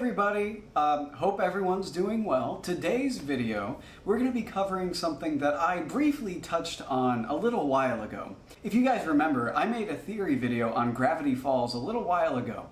everybody, hope everyone's doing well. Today's video, we're going to be covering something that I briefly touched on a little while ago. If you guys remember, I made a theory video on Gravity Falls a little while ago,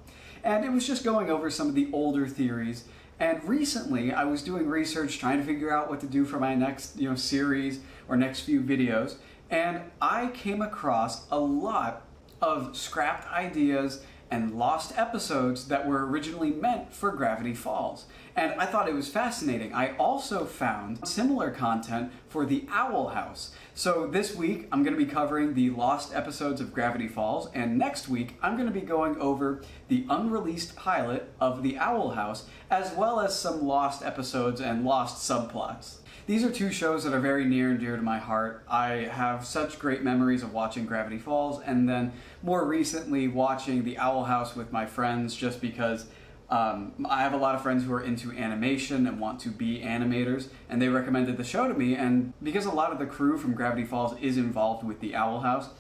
and it was just going over some of the older theories. And recently, I was doing research trying to figure out what to do for my next series or next few videos, and I came across a lot of scrapped ideas and lost episodes that were originally meant for Gravity Falls. And I thought it was fascinating. I also found similar content for the Owl House. So this week, I'm going to be covering the lost episodes of Gravity Falls, and next week, I'm going to be going over the unreleased pilot of the Owl House, as well as some lost episodes and lost subplots. These are two shows that are very near and dear to my heart. I have such great memories of watching Gravity Falls, and then more recently watching the Owl House with my friends, just because I have a lot of friends who are into animation and want to be animators, and they recommended the show to me, and because a lot of the crew from Gravity Falls is involved with the Owl House,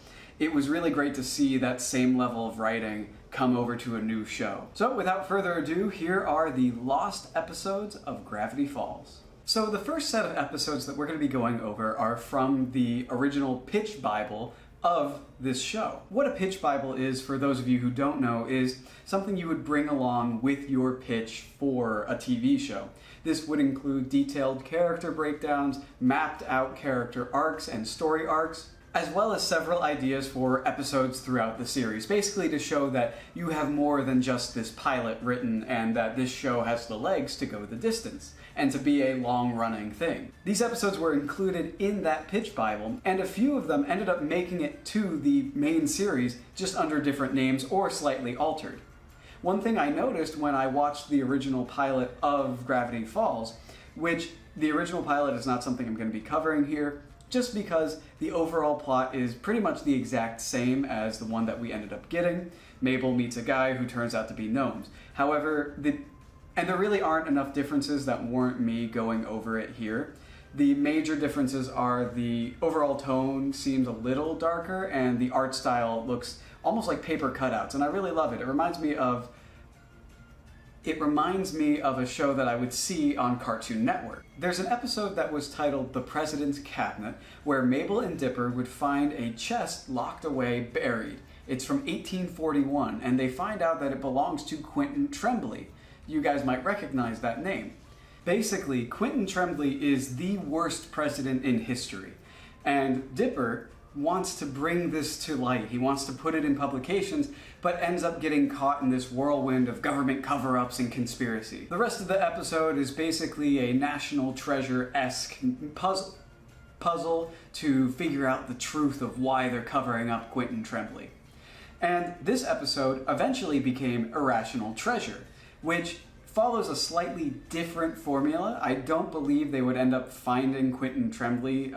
it was really great to see that same level of writing come over to a new show. So without further ado, here are the lost episodes of Gravity Falls. So the first set of episodes that we're going to be going over are from the original pitch Bible of this show. What a pitch Bible is, for those of you who don't know, is something you would bring along with your pitch for a TV show. This would include detailed character breakdowns, mapped out character arcs and story arcs, as well as several ideas for episodes throughout the series, basically to show that you have more than just this pilot written and that this show has the legs to go the distance and to be a long-running thing. These episodes were included in that pitch Bible, and a few of them ended up making it to the main series just under different names or slightly altered. One thing I noticed when I watched the original pilot of Gravity Falls, which the original pilot is not something I'm going to be covering here, just because the overall plot is pretty much the exact same as the one that we ended up getting. Mabel meets a guy who turns out to be gnomes. However, there really aren't enough differences that warrant me going over it here. The major differences are the overall tone seems a little darker, and the art style looks almost like paper cutouts, and I really love it. It reminds me of a show that I would see on Cartoon Network. There's an episode that was titled The President's Cabinet, where Mabel and Dipper would find a chest locked away, buried. It's from 1841, and they find out that it belongs to Quentin Tremblay. You guys might recognize that name. Basically, Quentin Tremblay is the worst president in history, and Dipper wants to bring this to light. He wants to put it in publications, but ends up getting caught in this whirlwind of government cover-ups and conspiracy. The rest of the episode is basically a National Treasure-esque puzzle to figure out the truth of why they're covering up Quentin Tremblay. And this episode eventually became Irrational Treasure, which follows a slightly different formula. I don't believe they would end up finding Quentin Tremblay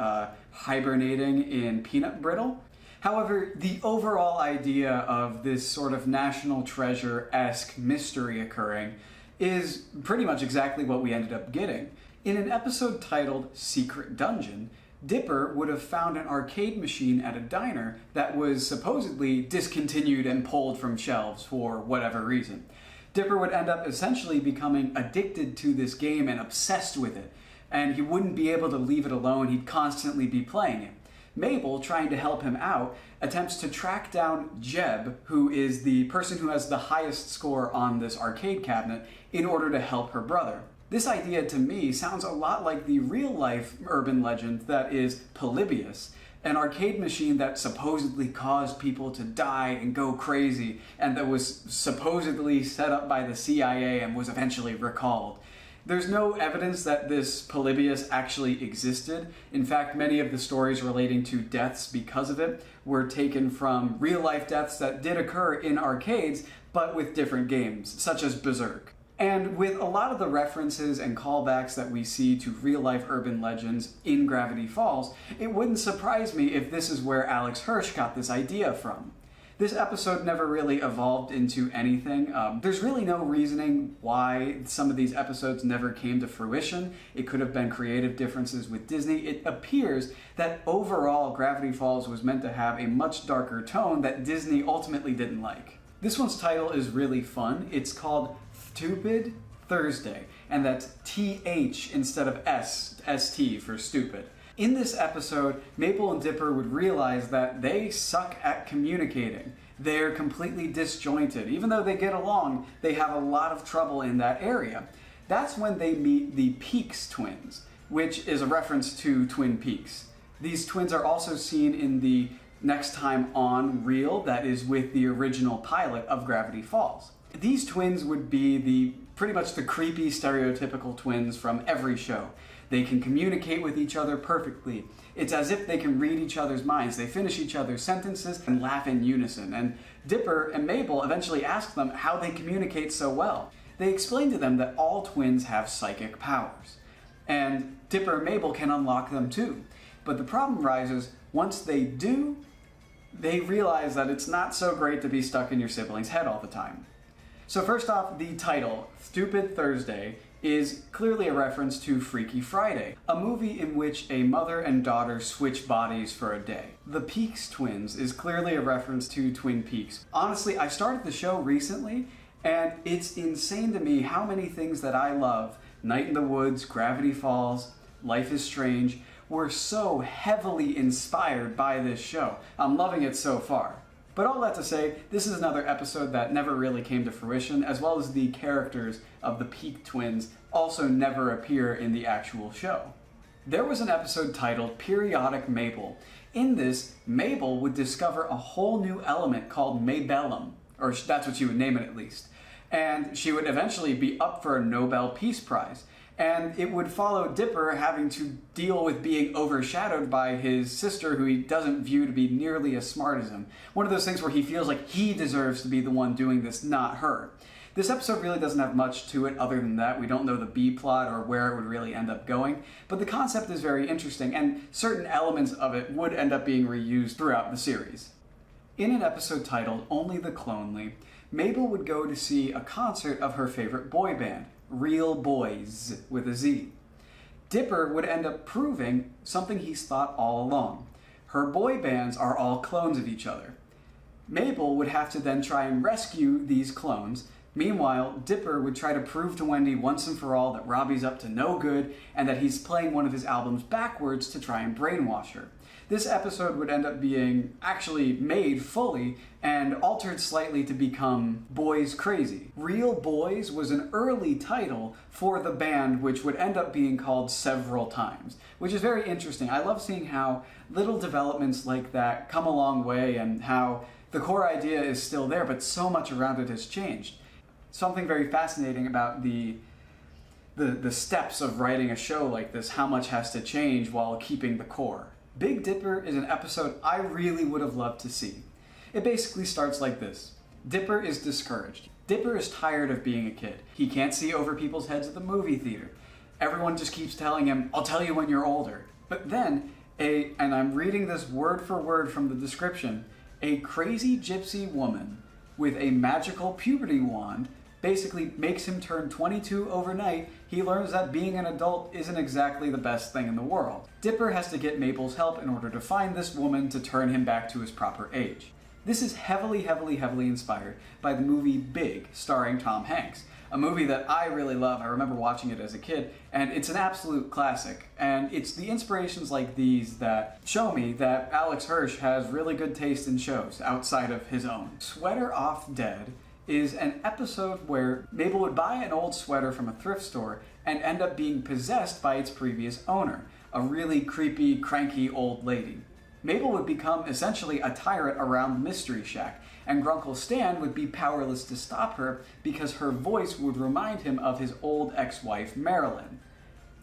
hibernating in peanut brittle. However, the overall idea of this sort of National Treasure-esque mystery occurring is pretty much exactly what we ended up getting. In an episode titled Secret Dungeon, Dipper would have found an arcade machine at a diner that was supposedly discontinued and pulled from shelves for whatever reason. Dipper would end up essentially becoming addicted to this game and obsessed with it, and he wouldn't be able to leave it alone. He'd constantly be playing it. Mabel, trying to help him out, attempts to track down Jeb, who is the person who has the highest score on this arcade cabinet, in order to help her brother. This idea, to me, sounds a lot like the real-life urban legend that is Polybius, an arcade machine that supposedly caused people to die and go crazy, and that was supposedly set up by the CIA and was eventually recalled. There's no evidence that this Polybius actually existed. In fact, many of the stories relating to deaths because of it were taken from real-life deaths that did occur in arcades, but with different games, such as Berserk. And with a lot of the references and callbacks that we see to real-life urban legends in Gravity Falls, it wouldn't surprise me if this is where Alex Hirsch got this idea from. This episode never really evolved into anything. There's really no reasoning why some of these episodes never came to fruition. It could have been creative differences with Disney. It appears that overall Gravity Falls was meant to have a much darker tone that Disney ultimately didn't like. This one's title is really fun. It's called Stupid Thursday, and that's TH instead of ST for stupid. In this episode, Mabel and Dipper would realize that they suck at communicating. They're completely disjointed. Even though they get along, they have a lot of trouble in that area. That's when they meet the Peaks twins, which is a reference to Twin Peaks. These twins are also seen in the Next Time On reel that is with the original pilot of Gravity Falls. These twins would be pretty much the creepy stereotypical twins from every show. They can communicate with each other perfectly. It's as if they can read each other's minds. They finish each other's sentences and laugh in unison. And Dipper and Mabel eventually ask them how they communicate so well. They explain to them that all twins have psychic powers. And Dipper and Mabel can unlock them too. But the problem rises once they do, they realize that it's not so great to be stuck in your sibling's head all the time. So first off, the title, Stupid Thursday, is clearly a reference to Freaky Friday, a movie in which a mother and daughter switch bodies for a day. The Peaks twins is clearly a reference to Twin Peaks. Honestly, I started the show recently, and it's insane to me how many things that I love, Night in the Woods, Gravity Falls, Life is Strange, were so heavily inspired by this show. I'm loving it so far. But all that to say, this is another episode that never really came to fruition, as well as the characters of the Peak twins also never appear in the actual show. There was an episode titled Periodic Mabel. In this, Mabel would discover a whole new element called Mabellum, or that's what she would name it at least. And she would eventually be up for a Nobel Peace Prize. And it would follow Dipper having to deal with being overshadowed by his sister, who he doesn't view to be nearly as smart as him. One of those things where he feels like he deserves to be the one doing this, not her. This episode really doesn't have much to it other than that. We don't know the B-plot or where it would really end up going, but the concept is very interesting, and certain elements of it would end up being reused throughout the series. In an episode titled Only the Clonely, Mabel would go to see a concert of her favorite boy band, Real Boys with a Z. Dipper would end up proving something he's thought all along. Her boy bands are all clones of each other. Mabel would have to then try and rescue these clones. Meanwhile, Dipper would try to prove to Wendy once and for all that Robbie's up to no good and that he's playing one of his albums backwards to try and brainwash her. This episode would end up being actually made fully and altered slightly to become Boys Crazy. Real Boys was an early title for the band, which would end up being called several times, which is very interesting. I love seeing how little developments like that come a long way and how the core idea is still there, but so much around it has changed. Something very fascinating about the steps of writing a show like this, how much has to change while keeping the core. Big Dipper is an episode I really would have loved to see. It basically starts like this. Dipper is discouraged. Dipper is tired of being a kid. He can't see over people's heads at the movie theater. Everyone just keeps telling him, I'll tell you when you're older. But then, and I'm reading this word for word from the description, a crazy gypsy woman with a magical puberty wand basically makes him turn 22 overnight. He learns that being an adult isn't exactly the best thing in the world. Dipper has to get Mabel's help in order to find this woman to turn him back to his proper age. This is heavily inspired by the movie Big, starring Tom Hanks, a movie that I really love. I remember watching it as a kid, and it's an absolute classic. And it's the inspirations like these that show me that Alex Hirsch has really good taste in shows outside of his own. Sweater Off Dead is an episode where Mabel would buy an old sweater from a thrift store and end up being possessed by its previous owner, a really creepy, cranky old lady. Mabel would become essentially a tyrant around the Mystery Shack, and Grunkle Stan would be powerless to stop her because her voice would remind him of his old ex-wife, Marilyn.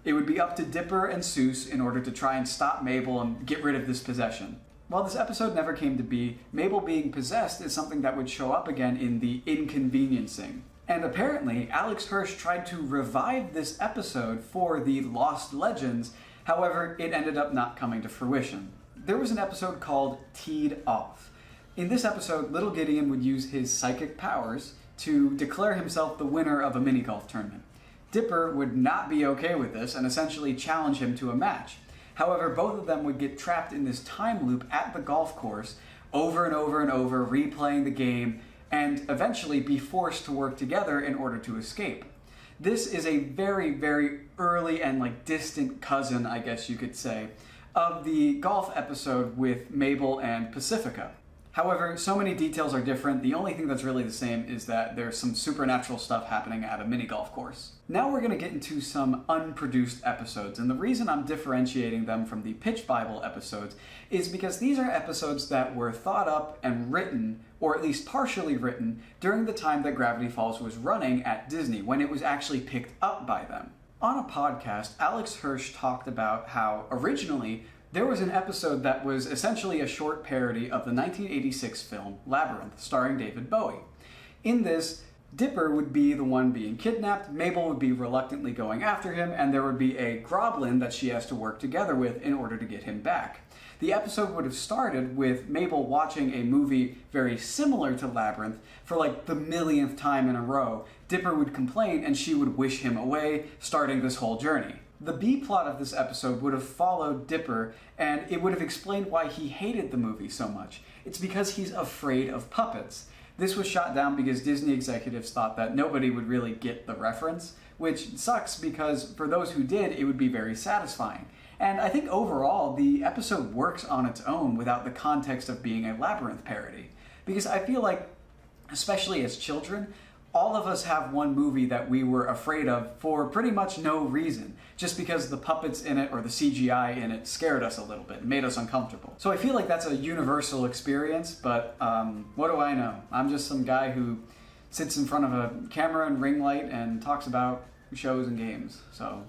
It would be up to Dipper and Seuss in order to try and stop Mabel and get rid of this possession. While this episode never came to be, Mabel being possessed is something that would show up again in The Inconveniencing. And apparently, Alex Hirsch tried to revive this episode for the Lost Legends, however, it ended up not coming to fruition. There was an episode called Teed Off. In this episode, Little Gideon would use his psychic powers to declare himself the winner of a mini-golf tournament. Dipper would not be okay with this and essentially challenge him to a match. However, both of them would get trapped in this time loop at the golf course over and over and over, replaying the game, and eventually be forced to work together in order to escape. This is a very, very early and like distant cousin, I guess you could say, of the golf episode with Mabel and Pacifica. However, so many details are different. The only thing that's really the same is that there's some supernatural stuff happening at a mini golf course. Now we're going to get into some unproduced episodes, and the reason I'm differentiating them from the Pitch Bible episodes is because these are episodes that were thought up and written, or at least partially written, during the time that Gravity Falls was running at Disney, when it was actually picked up by them. On a podcast, Alex Hirsch talked about how originally there was an episode that was essentially a short parody of the 1986 film Labyrinth, starring David Bowie. In this, Dipper would be the one being kidnapped, Mabel would be reluctantly going after him, and there would be a Groblin that she has to work together with in order to get him back. The episode would have started with Mabel watching a movie very similar to Labyrinth for like the millionth time in a row. Dipper would complain and she would wish him away, starting this whole journey. The B-plot of this episode would have followed Dipper, and it would have explained why he hated the movie so much. It's because he's afraid of puppets. This was shot down because Disney executives thought that nobody would really get the reference, which sucks because for those who did, it would be very satisfying. And I think overall, the episode works on its own without the context of being a Labyrinth parody. Because I feel like, especially as children, all of us have one movie that we were afraid of for pretty much no reason, just because the puppets in it or the CGI in it scared us a little bit, made us uncomfortable. So I feel like that's a universal experience, but what do I know? I'm just some guy who sits in front of a camera and ring light and talks about shows and games, so.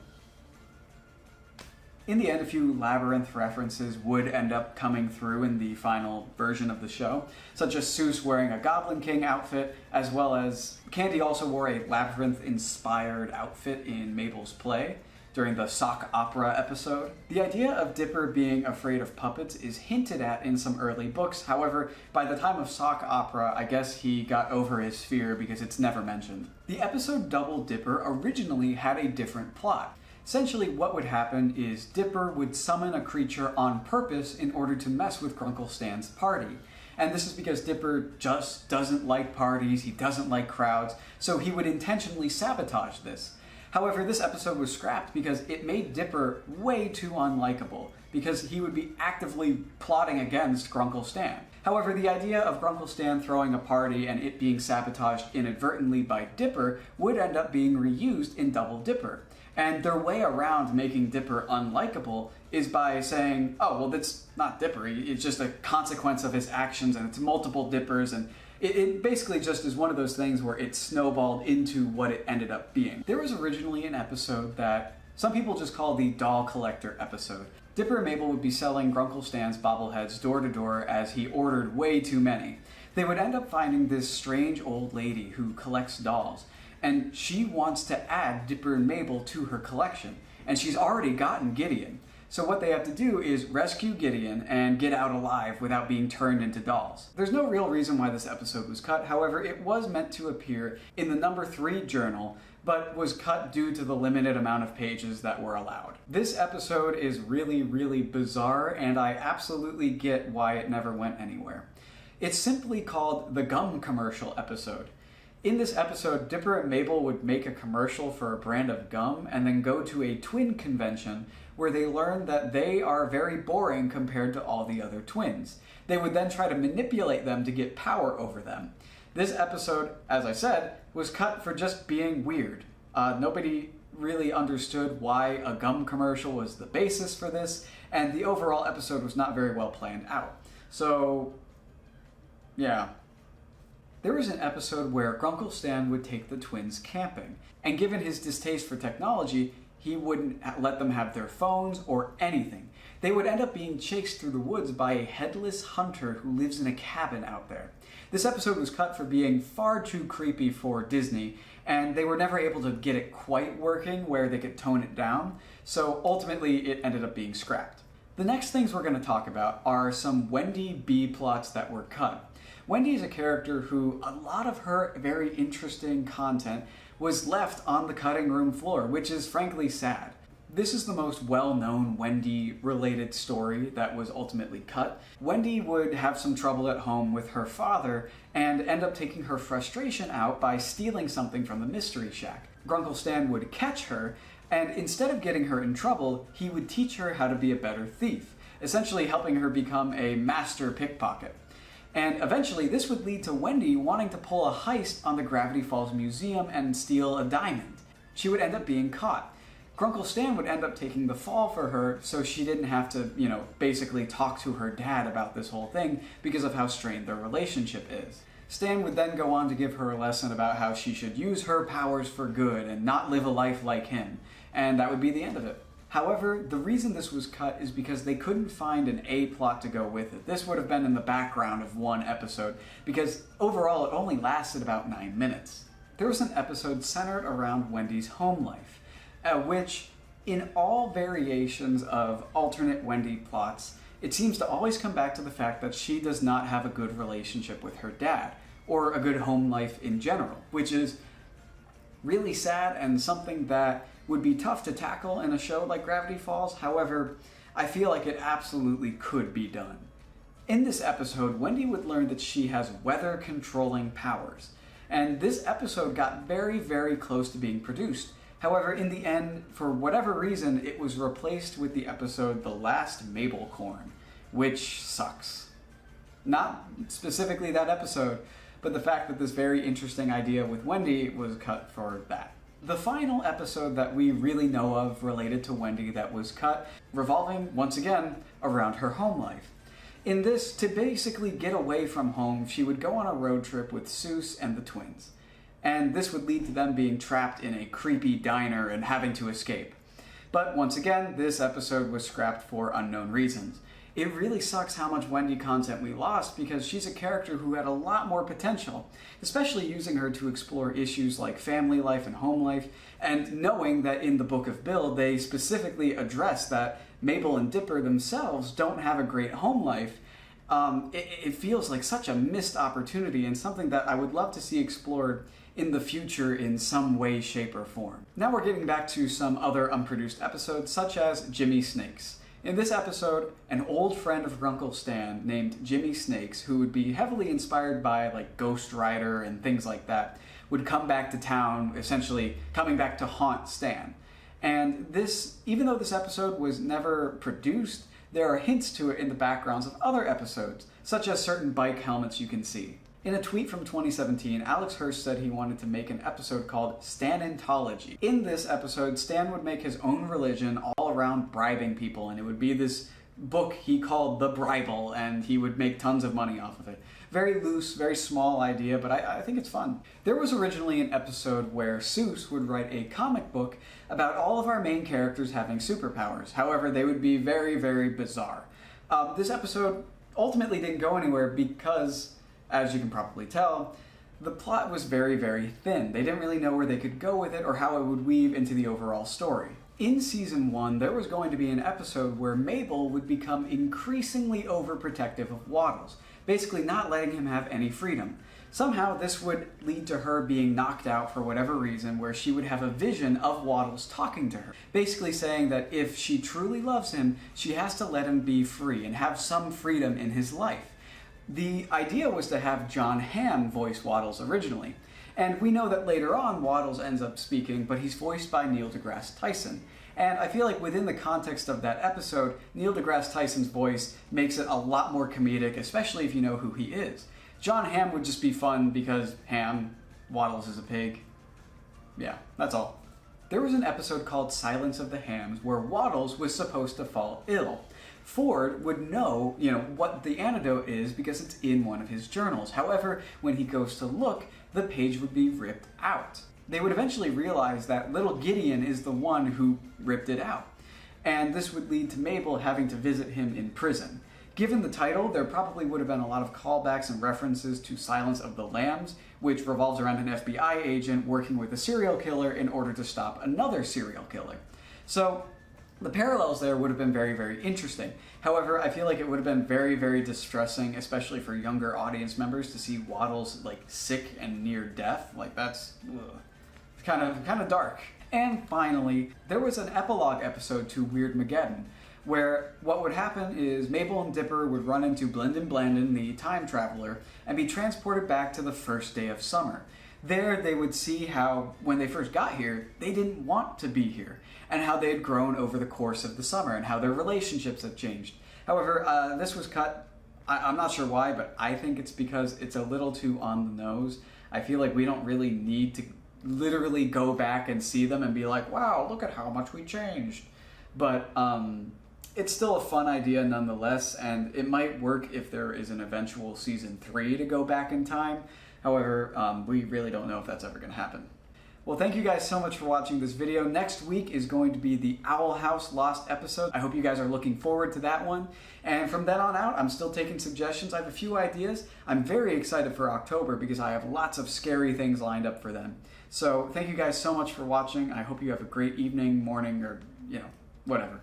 In the end, a few Labyrinth references would end up coming through in the final version of the show, such as Seuss wearing a Goblin King outfit, as well as Candy also wore a Labyrinth-inspired outfit in Mabel's play during the sock opera episode. The idea of Dipper being afraid of puppets is hinted at in some early books. However, by the time of sock opera, I guess he got over his fear because it's never mentioned. The episode Double Dipper originally had a different plot. Essentially, what would happen is Dipper would summon a creature on purpose in order to mess with Grunkle Stan's party. And this is because Dipper just doesn't like parties, he doesn't like crowds, so he would intentionally sabotage this. However, this episode was scrapped because it made Dipper way too unlikable, because he would be actively plotting against Grunkle Stan. However, the idea of Grunkle Stan throwing a party and it being sabotaged inadvertently by Dipper would end up being reused in Double Dipper. And their way around making Dipper unlikable is by saying, oh, well, that's not Dipper. It's just a consequence of his actions, and it's multiple Dippers, and it basically just is one of those things where it snowballed into what it ended up being. There was originally an episode that some people just call the Doll Collector episode. Dipper and Mabel would be selling Grunkle Stan's bobbleheads door to door as he ordered way too many. They would end up finding this strange old lady who collects dolls, and she wants to add Dipper and Mabel to her collection, and she's already gotten Gideon. So what they have to do is rescue Gideon and get out alive without being turned into dolls. There's no real reason why this episode was cut, however, it was meant to appear in the number 3 journal, but was cut due to the limited amount of pages that were allowed. This episode is really, really bizarre, and I absolutely get why it never went anywhere. It's simply called the Gum Commercial episode. In this episode, Dipper and Mabel would make a commercial for a brand of gum and then go to a twin convention where they learn that they are very boring compared to all the other twins. They would then try to manipulate them to get power over them. This episode, as I said, was cut for just being weird. Nobody really understood why a gum commercial was the basis for this, and the overall episode was not very well planned out. So, yeah. There was an episode where Grunkle Stan would take the twins camping, and given his distaste for technology, he wouldn't let them have their phones or anything. They would end up being chased through the woods by a headless hunter who lives in a cabin out there. This episode was cut for being far too creepy for Disney, and they were never able to get it quite working where they could tone it down, so ultimately it ended up being scrapped. The next things we're going to talk about are some Wendy B plots that were cut. Wendy is a character who a lot of her very interesting content was left on the cutting room floor, which is frankly sad. This is the most well-known Wendy-related story that was ultimately cut. Wendy would have some trouble at home with her father and end up taking her frustration out by stealing something from the Mystery Shack. Grunkle Stan would catch her, and instead of getting her in trouble, he would teach her how to be a better thief, essentially helping her become a master pickpocket. And eventually, this would lead to Wendy wanting to pull a heist on the Gravity Falls Museum and steal a diamond. She would end up being caught. Grunkle Stan would end up taking the fall for her, so she didn't have to, basically talk to her dad about this whole thing because of how strained their relationship is. Stan would then go on to give her a lesson about how she should use her powers for good and not live a life like him, and that would be the end of it. However, the reason this was cut is because they couldn't find an A plot to go with it. This would have been in the background of one episode, because overall it only lasted about 9 minutes. There was an episode centered around Wendy's home life, which, in all variations of alternate Wendy plots, it seems to always come back to the fact that she does not have a good relationship with her dad, or a good home life in general, which is really sad and something that would be tough to tackle in a show like Gravity Falls. However, I feel like it absolutely could be done. In this episode, Wendy would learn that she has weather-controlling powers, and this episode got very, very close to being produced. However, in the end, for whatever reason, it was replaced with the episode The Last Mabelcorn, which sucks. Not specifically that episode, but the fact that this very interesting idea with Wendy was cut for that. The final episode that we really know of related to Wendy that was cut, revolving, once again, around her home life. In this, to basically get away from home, she would go on a road trip with Soos and the twins. And this would lead to them being trapped in a creepy diner and having to escape. But once again, this episode was scrapped for unknown reasons. It really sucks how much Wendy content we lost because she's a character who had a lot more potential, especially using her to explore issues like family life and home life, and knowing that in the Book of Bill they specifically address that Mabel and Dipper themselves don't have a great home life. It feels like such a missed opportunity and something that I would love to see explored in the future in some way, shape, or form. Now we're getting back to some other unproduced episodes, such as Jimmy Snakes. In this episode, an old friend of Grunkle Stan named Jimmy Snakes, who would be heavily inspired by like Ghost Rider and things like that, would come back to town, essentially coming back to haunt Stan. And this, even though this episode was never produced, there are hints to it in the backgrounds of other episodes, such as certain bike helmets you can see. In a tweet from 2017, Alex Hirsch said he wanted to make an episode called Stanentology. In this episode, Stan would make his own religion all around bribing people, and it would be this book he called The Bible, and he would make tons of money off of it. Very loose, very small idea, but I think it's fun. There was originally an episode where Soos would write a comic book about all of our main characters having superpowers. However, they would be very, very bizarre. This episode ultimately didn't go anywhere because, as you can probably tell, the plot was very, very thin. They didn't really know where they could go with it or how it would weave into the overall story. In Season 1, there was going to be an episode where Mabel would become increasingly overprotective of Waddles, basically not letting him have any freedom. Somehow this would lead to her being knocked out for whatever reason, where she would have a vision of Waddles talking to her, basically saying that if she truly loves him, she has to let him be free and have some freedom in his life. The idea was to have Jon Hamm voice Waddles originally, and we know that later on Waddles ends up speaking, but he's voiced by Neil deGrasse Tyson. And I feel like within the context of that episode, Neil deGrasse Tyson's voice makes it a lot more comedic, especially if you know who he is. Jon Hamm would just be fun because Ham, Waddles is a pig. Yeah, that's all. There was an episode called Silence of the Hams where Waddles was supposed to fall ill. Ford would know, what the antidote is because it's in one of his journals. However, when he goes to look, the page would be ripped out. They would eventually realize that little Gideon is the one who ripped it out. And this would lead to Mabel having to visit him in prison. Given the title, there probably would have been a lot of callbacks and references to Silence of the Lambs, which revolves around an FBI agent working with a serial killer in order to stop another serial killer. So the parallels there would have been very, very interesting. However, I feel like it would have been very, very distressing, especially for younger audience members, to see Waddles sick and near death. That's kind of dark. And finally, there was an epilogue episode to Weirdmageddon, where what would happen is Mabel and Dipper would run into Blendin Blandin, the time traveler, and be transported back to the first day of summer. There they would see how, when they first got here, they didn't want to be here, and how they had grown over the course of the summer, and how their relationships have changed. However, this was cut. I'm not sure why, but I think it's because it's a little too on the nose. I feel like we don't really need to literally go back and see them and be like, wow, look at how much we changed. But it's still a fun idea nonetheless, and it might work if there is an eventual season 3 to go back in time. However, we really don't know if that's ever going to happen. Well, thank you guys so much for watching this video. Next week is going to be the Owl House Lost episode. I hope you guys are looking forward to that one. And from then on out, I'm still taking suggestions. I have a few ideas. I'm very excited for October because I have lots of scary things lined up for them. So thank you guys so much for watching. I hope you have a great evening, morning, or, whatever.